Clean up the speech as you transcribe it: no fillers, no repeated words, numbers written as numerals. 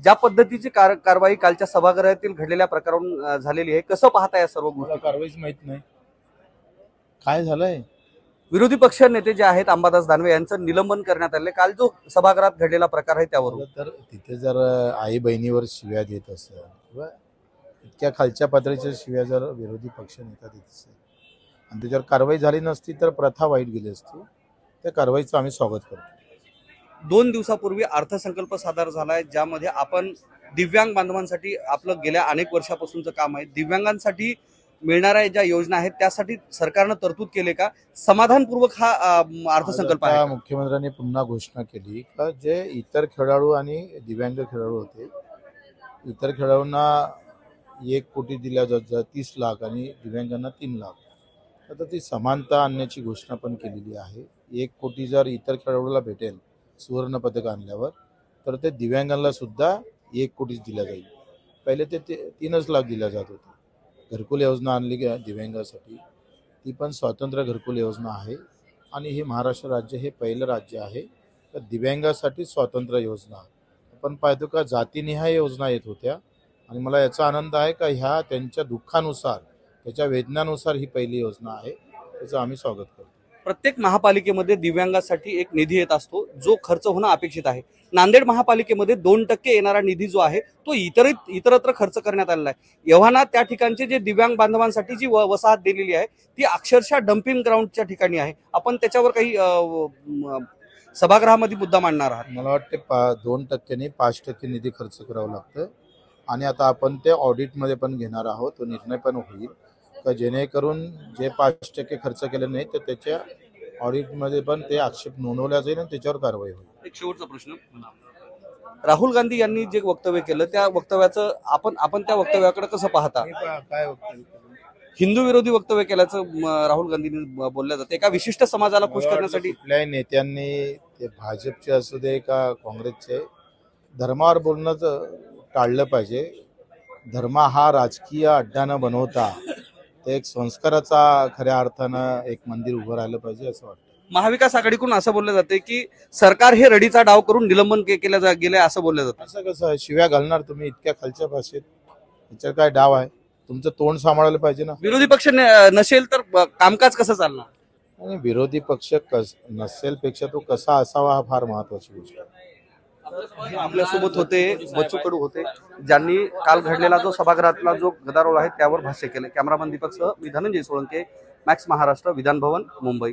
ज्या पद्धतीची कारवाई कालच्या सभागृहातील घडलेल्या प्रकारावरून झालेली आहे, कसं पाहता या सर्व गोष्टी? कारवाईच माहित नाही काय झालंय. विरोधी पक्ष नेते जे आहेत अंबादास दानवे यांचं निलंबन करण्यात आले काल जो सभागृहात घडलेला प्रकार आहे त्यावरून. तर तिथे जर आई बहिणीवर शिव्या देत असेल किंवा इतक्या खालच्या पातळीच्या शिव्या जर विरोधी पक्ष नेता देत असेल आणि त्याच्यावर कारवाई झाली नसती तर प्रथा वाईट गेली असती. त्या कारवाईचं आम्ही स्वागत करतो. 2 दिवसापूर्वी अर्थसंकल्प सादर झालाय, ज्यामध्ये आपण दिव्यांग बांधवांसाठी आपलं गेल्या अनेक वर्षापासूनचं काम आहे, दिव्यांगांसाठी मिळणाऱ्या ज्या योजना आहेत त्यासाठी सरकारनं तरतूद केले का? समाधानपूर्वक हा अर्थसंकल्प आहे. मुख्यमंत्र्यांनी पुन्हा घोषणा केली का जे इतर खेळाडू आणि दिव्यांग खेळाडू होते, इतर खेळाडूंना 1 कोटी दिल्या जात 30 लाख आणि दिव्यांगांना 3 लाख. आता ती समानता आणण्याची घोषणा पण केलेली आहे. 1 कोटी जर इतर खेळाडूला भेटेल सुवर्ण पदक आणल्यावर तर ते दिव्यांगांना सुद्धा 1 कोटीच दिला जाईल. पहिले ते 3च लाख दिल्या जात होते. घरकुल योजना आणली दिव्यांगासाठी, ती पण स्वतंत्र घरकुल योजना आहे आणि हे महाराष्ट्र राज्य हे पहिलं राज्य आहे तर दिव्यांगासाठी स्वतंत्र योजना. आपण पाहतो का जातीनिहाय योजना येत होत्या आणि मला याचा आनंद आहे का ह्या त्यांच्या दुःखानुसार त्याच्या वेदनानुसार ही पहिली योजना आहे, त्याचं आम्ही स्वागत करतो. प्रत्येक महापालिकेमध्ये दिव्यांगासाठी एक निधी येत असतो जो खर्च होणं अपेक्षित आहे. नांदेड महापालिकेमध्ये 2% येणारा निधी जो आहे तो इतरत्र खर्च करण्यात आलेला आहे. एव्हाना त्या ठिकाणचे जे दिव्यांग बांधवांसाठी जी वसाहत दिलेली आहे ती अक्षरशः डम्पिंग ग्राउंडच्या ठिकाणी आहे. आपण त्याच्यावर काही सभागृहामध्ये मुद्दा मांडणार आहात? मला वाटते 2% नाही 5% निधी खर्च करावं लागतं आणि आता आपण ते ऑडिटमध्ये पण घेणार आहोत. तो निर्णय पण होईल तर जेणेकरून जे 5% खर्च केले नाही तर त्याच्या ऑडिटमध्ये पण ते आक्षेप नोंदवला जाईल आणि त्याच्यावर कारवाई होईल. एक शेवटचा प्रश्न, राहुल गांधी यांनी जे वक्तव्य केलं त्या वक्तव्याचं आपण त्या वक्तव्याकडे कसं पाहता? काय वक्तव्य? हिंदू विरोधी वक्तव्य केल्याचं राहुल गांधींनी बोललं जातं एका विशिष्ट समाजाला खुश करण्यासाठी. कुठल्याही नेत्यांनी ते भाजपचे असू दे का काँग्रेसचे धर्मावर बोलणं टाळलं पाहिजे. धर्म हा राजकीय अड्डा न बनवता ते एक संस्काराचा खऱ्या अर्थानं एक मंदिर उभं राहिलं पाहिजे असं वाटतं. महाविकास आघाडीकडून असं बोललं जाते की सरकार हे रडीचा डाव करून निलंबन केलं गेलंय असं बोललं जातं. असं कसं शिव्या घालणार तुम्ही इतक्या खालच्या भाषेत? याच्यात काय डाव आहे? तुमचं तोंड सांभाळायला पाहिजे ना. विरोधी पक्ष नसेल तर कामकाज कसं चालणार? आणि विरोधी पक्ष नसेल पेक्षा तो कसा असावा हा फार महत्वाची गोष्ट आहे. आपल्यासोबत होते बच्चू कडू होते, ज्यांनी काल घडलेला जो सभागृहातला जो गदारोळ आहे त्यावर भाष्य केले. कॅमेरामन दीपकसह मी धनंजय सोळंके, मॅक्स महाराष्ट्र, विधान भवन, मुंबई.